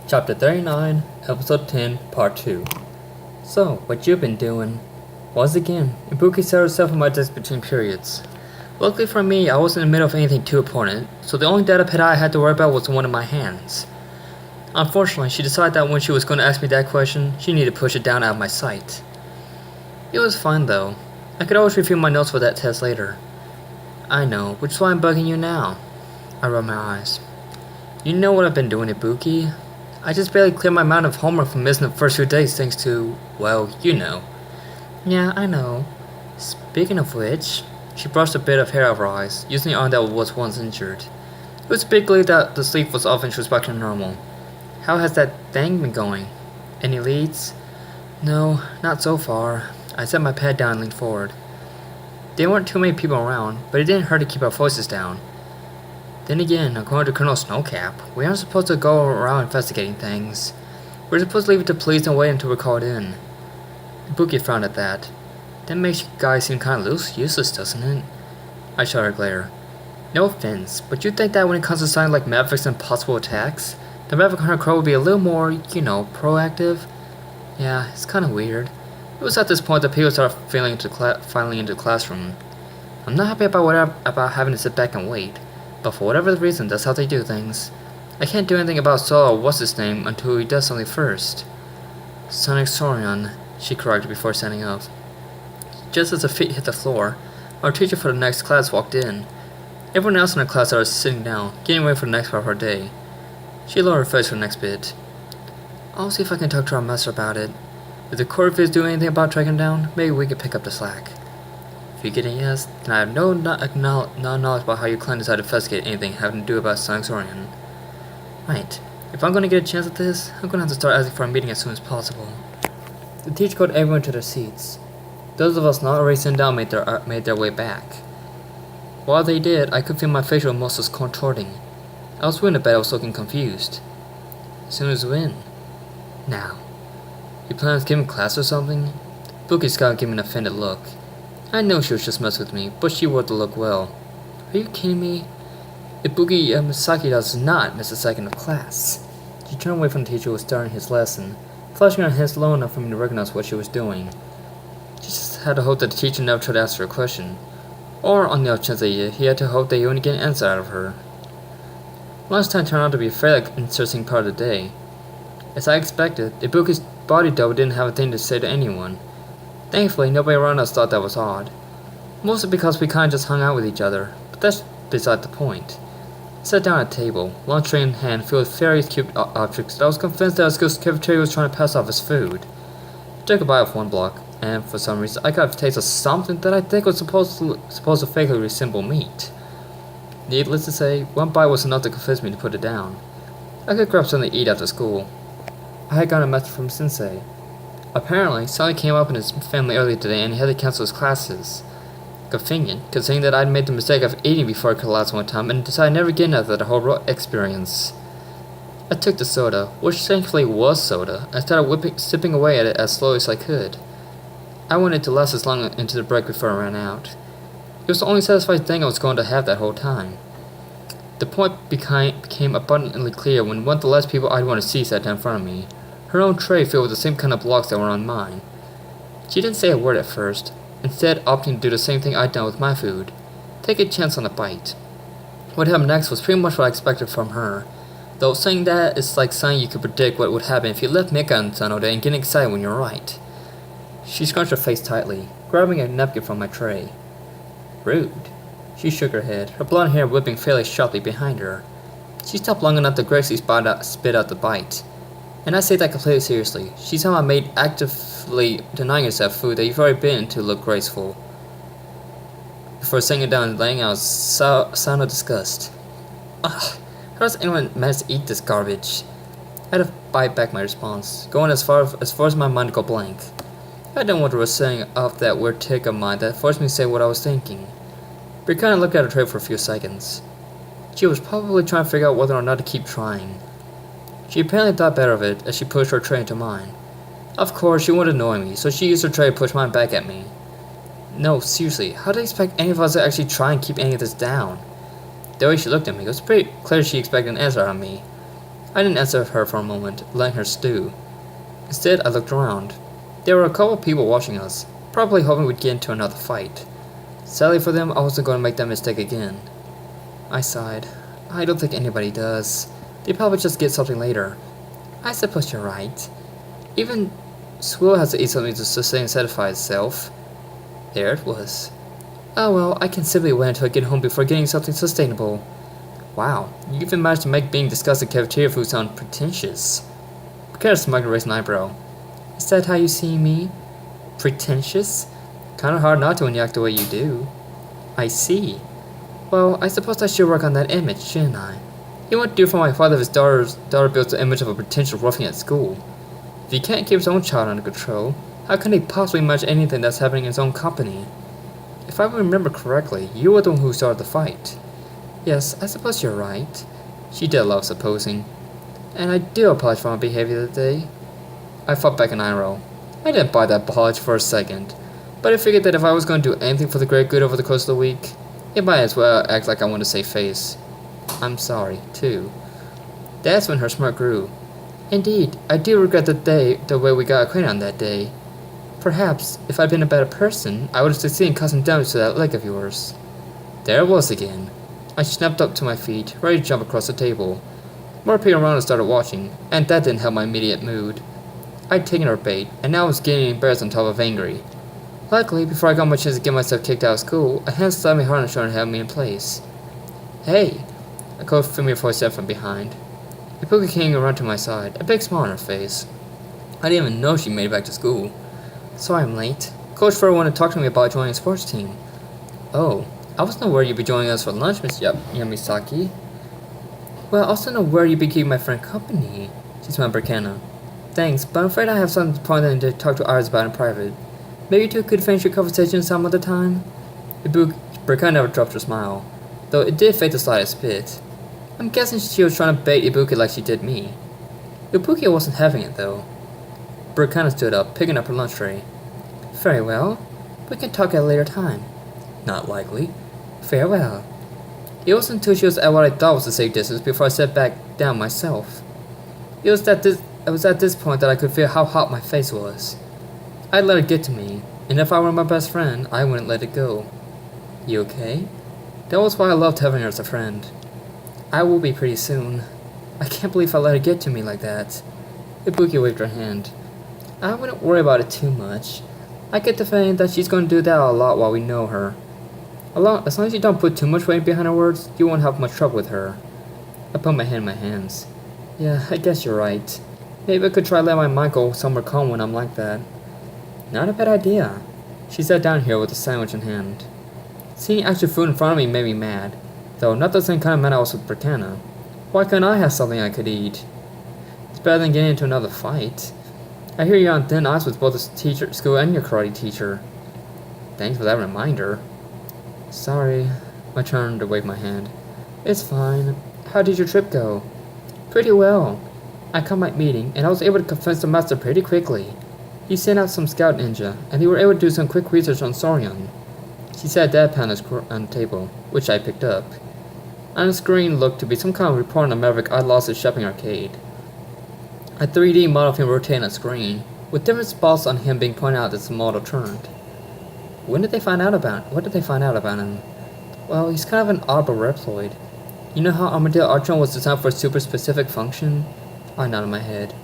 Chapter 39, Episode 10, Part 2. So, what you been doing? Once again, Ibuki set herself on my desk between periods. Luckily for me, I wasn't in the middle of anything too important, so the only data pad I had to worry about was one of my hands. Unfortunately, she decided that when she was going to ask me that question, she needed to push it down out of my sight. It was fine though. I could always review my notes for that test later. I know, which is why I'm bugging you now. I rubbed my eyes. You know what I've been doing, Ibuki? I just barely cleared my amount of homework from missing the first few days thanks to, well, you know. Yeah, I know. Speaking of which, she brushed a bit of hair out of her eyes, using the arm that was once injured. It was big clear that the sleep was off and she was back to normal. How has that thing been going? Any leads? No, not so far. I set my pad down and leaned forward. There weren't too many people around, but it didn't hurt to keep our voices down. Then again, according to Colonel Snowcap, we aren't supposed to go around investigating things. We're supposed to leave it to police and wait until we're called in. Ibuki frowned at that. That makes you guys seem kind of useless, doesn't it? I shot her glare. No offense, but you think that when it comes to something like Mavericks and possible attacks, the Maverick Hunter Crow would be a little more, proactive? Yeah, it's kind of weird. It was at this point that people started filing into the classroom. I'm not happy about having to sit back and wait. But for whatever the reason, that's how they do things. I can't do anything about Saul or what's his name until he does something first. Sonic Sorion, she corrected before standing up. Just as her feet hit the floor, our teacher for the next class walked in. Everyone else in the class started sitting down, getting ready for the next part of her day. She lowered her face for the next bit. I'll see if I can talk to our master about it. If the court is doing anything about tracking him down, maybe we can pick up the slack. If you get a yes, then I have no knowledge about how you clan decided to investigate anything having to do about Sonic Sorion. Right. If I'm going to get a chance at this, I'm going to have to start asking for a meeting as soon as possible. The teacher called everyone to their seats. Those of us not already sent down made their way back. While they did, I could feel my facial muscles contorting. I was willing to bet I was looking confused. As soon as when? Now. You plan on giving class or something? Ibuki Scout gave me an offended look. I know she was just messing with me, but she wore the look well. Are you kidding me? Ibuki Misaki does not miss a second of class. She turned away from the teacher who was starting his lesson, flashing her hands low enough for me to recognize what she was doing. She just had to hope that the teacher never tried to ask her a question. Or, on the off chance that he had to hope that he wouldn't get an answer out of her. Lunchtime turned out to be a fairly interesting part of the day. As I expected, Ibuki's body double didn't have a thing to say to anyone. Thankfully, nobody around us thought that was odd. Mostly because we kinda just hung out with each other, but that's beside the point. I sat down at a table, lunch tray in hand filled with various cute objects that I was convinced that the cafeteria was trying to pass off as food. I took a bite of one block, and for some reason I got a taste of something that I think was supposed to vaguely resemble meat. Needless to say, one bite was enough to convince me to put it down. I could grab something to eat after school. I had gotten a message from Sensei. Apparently, something came up in his family earlier today and he had to cancel his classes. Convenient, considering that I'd made the mistake of eating before I could last one time and decided never again after the whole experience. I took the soda, which thankfully was soda, and started sipping away at it as slowly as I could. I wanted to last as long into the break before I ran out. It was the only satisfying thing I was going to have that whole time. The point became abundantly clear when one of the last people I'd want to see sat down in front of me. Her own tray filled with the same kind of blocks that were on mine. She didn't say a word at first, instead opting to do the same thing I'd done with my food. Take a chance on a bite. What happened next was pretty much what I expected from her, though saying that is like saying you could predict what would happen if you left Megaman all day and getting excited when you're right. She scrunched her face tightly, grabbing a napkin from my tray. Rude. She shook her head, her blonde hair whipping fairly sharply behind her. She stopped long enough to gracefully spit out the bite. And I say that completely seriously. She somehow made actively denying herself food that you've already been to look graceful. Before sitting it down and laying out a sound of disgust. Ugh, how does anyone manage to eat this garbage? I had to bite back my response, going as far as my mind to go blank. I didn't want to was saying off that weird tick of mine that forced me to say what I was thinking. But I kinda looked at her tray for a few seconds. She was probably trying to figure out whether or not to keep trying. She apparently thought better of it as she pushed her tray into mine. Of course, she wanted to annoy me, so she used her tray to push mine back at me. No, seriously, how do you expect any of us to actually try and keep any of this down? The way she looked at me, it was pretty clear she expected an answer out of me. I didn't answer her for a moment, letting her stew. Instead, I looked around. There were a couple of people watching us, probably hoping we'd get into another fight. Sadly for them, I wasn't going to make that mistake again. I sighed. I don't think anybody does. They probably just get something later. I suppose you're right. Even Squill has to eat something to sustain and satisfy itself. There it was. Oh well, I can simply wait until I get home before getting something sustainable. Wow, you even managed to make being discussed in cafeteria food sound pretentious. Kind of smugly raised an eyebrow. Is that how you see me? Pretentious? Kinda hard not to when you act the way you do. I see. Well, I suppose I should work on that image, shouldn't I? It won't do for my father if his daughter builds the image of a potential ruffian at school. If he can't keep his own child under control, how can he possibly manage anything that's happening in his own company? If I remember correctly, you were the one who started the fight. Yes, I suppose you're right. She did love supposing. And I do apologize for my behavior that day. I fought back an eye roll. I didn't buy that apology for a second, but I figured that if I was going to do anything for the great good over the course of the week, it might as well act like I want to save face. I'm sorry, too. That's when her smirk grew. Indeed, I do regret the way we got acquainted on that day. Perhaps, if I'd been a better person, I would have succeeded in causing damage to that leg of yours. There it was again. I snapped up to my feet, ready to jump across the table. More people around us started watching, and that didn't help my immediate mood. I'd taken her bait, and now I was getting embarrassed on top of angry. Luckily, before I got my chance to get myself kicked out of school, a hand slapped me hard on the shoulder and held me in place. Hey! A cold, familiar voice said from behind. Ibuki came around to my side, a big smile on her face. I didn't even know she made it back to school. Sorry I'm late. Coach Fur wanted to talk to me about joining a sports team. Oh, I wasn't aware you'd be joining us for lunch, Miss Yamisaki. Well, I also know where you'd be keeping my friend company, she smiled at Berkana. Thanks, but I'm afraid I have something important to talk to Iris about in private. Maybe you two could finish your conversation some other time? Berkana never dropped her smile, though it did fade the slightest bit. I'm guessing she was trying to bait Ibuki like she did me. Ibuki wasn't having it, though. Berkana stood up, picking up her lunch tray. Very well. We can talk at a later time. Not likely. Farewell. It wasn't until she was at what I thought was a safe distance before I sat back down myself. It was at this point that I could feel how hot my face was. I'd let it get to me, and if I were my best friend, I wouldn't let it go. You okay? That was why I loved having her as a friend. I will be pretty soon. I can't believe I let it get to me like that. Ibuki waved her hand. I wouldn't worry about it too much. I get the feeling that she's going to do that a lot while we know her. As long as you don't put too much weight behind her words, you won't have much trouble with her. I put my hand in my hands. Yeah, I guess you're right. Maybe I could try letting my mind go somewhere calm when I'm like that. Not a bad idea. She sat down here with a sandwich in hand. Seeing actual food in front of me made me mad, though not the same kind of mad I was with Berkana. Why couldn't I have something I could eat? It's better than getting into another fight. I hear you're on thin ice with both the school and your karate teacher. Thanks for that reminder. Sorry. I turned to wave my hand. It's fine. How did your trip go? Pretty well. I caught my meeting, and I was able to convince the master pretty quickly. He sent out some scout ninja, and they were able to do some quick research on Sorion. She sat that pen on the table, which I picked up. On the screen looked to be some kind of report on the Maverick I'd lost at Shopping Arcade. A 3D model of him rotating on screen, with different spots on him being pointed out as the model turned. What did they find out about him? Well, he's kind of an oddball Reploid. You know how Armadillo Archon was designed for a super specific function? I nodded my head.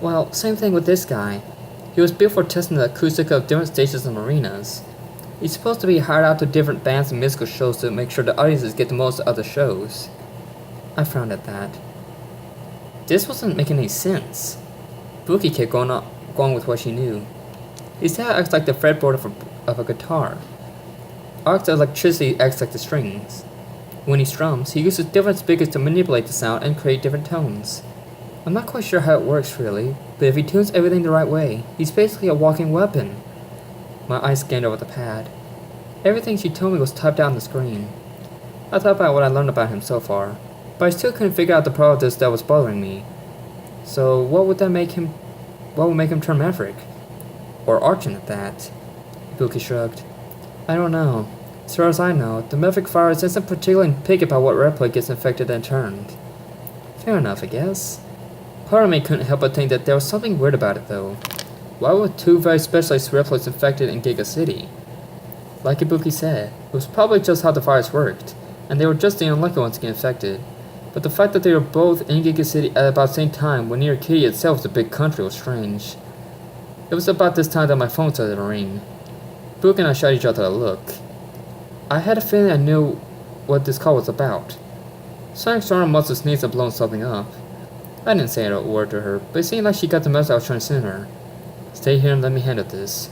Well, same thing with this guy. He was built for testing the acoustic of different stages and arenas. He's supposed to be hired out to different bands and musical shows to make sure the audiences get the most out of the shows. I frowned at that. This wasn't making any sense. Buki kept going with what she knew. His tail acts like the fretboard of a guitar. Arcs of electricity acts like the strings. When he strums, he uses different speakers to manipulate the sound and create different tones. I'm not quite sure how it works really, but if he tunes everything the right way, he's basically a walking weapon. My eyes scanned over the pad. Everything she told me was typed out on the screen. I thought about what I learned about him so far, but I still couldn't figure out the part of this that was bothering me. So what would make him turn Maverick? Or Archon at that? Ibuki shrugged. I don't know. As far as I know, the Maverick virus isn't particularly picky about what Reploid gets infected and turned. Fair enough, I guess. Part of me couldn't help but think that there was something weird about it, though. Why were two very specialized reploids infected in Giga City? Like Ibuki said, it was probably just how the virus worked, and they were just the unlucky ones to get infected. But the fact that they were both in Giga City at about the same time when near Kitty itself was a big country was strange. It was about this time that my phone started to ring. Ibuki and I shot each other a look. I had a feeling I knew what this call was about. Sonic Storm must have sneezed and blown something up. I didn't say a word to her, but it seemed like she got the message I was trying to send her. Stay here and let me handle this.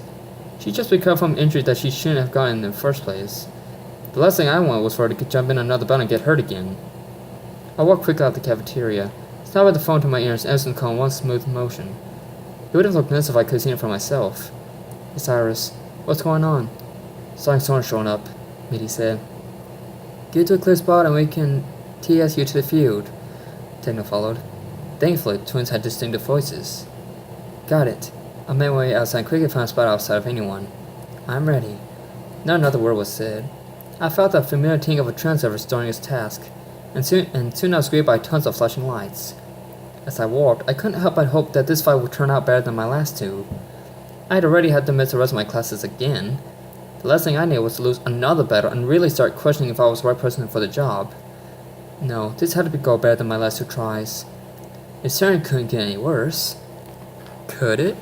She just recovered from injury that she shouldn't have gotten in the first place. The last thing I wanted was for her to jump in another battle and get hurt again. I walked quickly out the cafeteria, snapped the phone to my ears and answered the call in one smooth motion. It would have looked nice if I could have seen it for myself. It's Iris. What's going on? Sonic Storm's showing up, Mitty said. Get to a clear spot and we can TS you to the field. Techno followed. Thankfully, the twins had distinctive voices. Got it. I made my way outside and quickly found a spot outside of anyone. I'm ready. Not another word was said. I felt that familiar ting of a translator starting his task, and soon I was greeted by tons of flashing lights. As I walked, I couldn't help but hope that this fight would turn out better than my last two. I had already had to miss the rest of my classes again. The last thing I needed was to lose another battle and really start questioning if I was the right person for the job. No, this had to go better than my last two tries. It certainly couldn't get any worse. Could it?